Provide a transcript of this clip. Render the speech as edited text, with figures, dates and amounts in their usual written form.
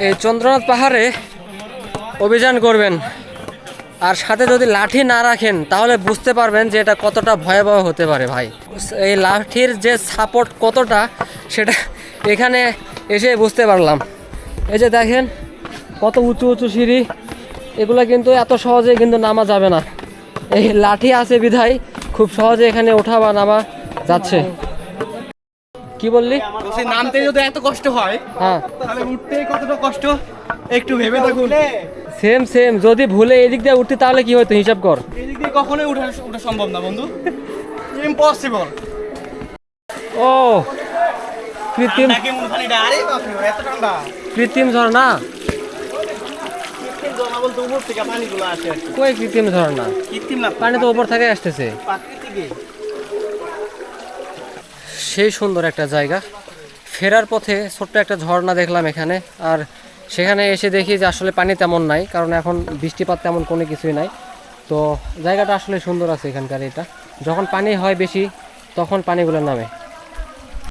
এই চন্দ্রনাথ পাহাড়ে অভিযান করবেন আর সাথে যদি লাঠি না রাখেন তাহলে বুঝতে পারবেন যে এটা কতটা ভয়াবহ হতে পারে ভাই। এই লাঠির যে সাপোর্ট কতটা সেটা এখানে এসে বুঝতে পারলাম। এই যে দেখেন কত উঁচু উঁচু সিঁড়ি, এগুলো কিন্তু এত সহজে কিন্তু নামা যাবে না। এই লাঠি আছে বিধায় খুব সহজে এখানে ওঠা বা নামা যাচ্ছে। কি বললি? নামতে যদি এত কষ্ট হয়, হ্যাঁ তাহলে উঠতে কতটা কষ্ট একটু ভেবে দেখুন। সেম সেম, যদি ভুলে এদিক দিয়ে উঠতে তাহলে কি হতো হিসাব কর। এদিক দিয়ে কখনোই ওঠা সম্ভব না বন্ধু, ইম্পসিবল। ও কৃত্রিম এত ঠান্ডা কৃত্রিম ঝর্ণা? ঝর্ণা বলতে উপর থেকে পানিগুলো আসে আর কি। কই কৃত্রিম ঝর্ণা? কৃত্রিম না, পানি তো উপর থেকে আসতেছে। প্রাকৃতিক। সেই সুন্দর একটা জায়গা। ফেরার পথে ছোট্ট একটা ঝর্ণা দেখলাম এখানে, আর সেখানে এসে দেখি যে আসলে পানি তেমন নাই, কারণ এখন বৃষ্টিপাত তেমন কোনো কিছুই নাই। তো জায়গাটা আসলে সুন্দর আছে এখানকার। এটা যখন পানি হয় বেশি তখন পানিগুলো নামে।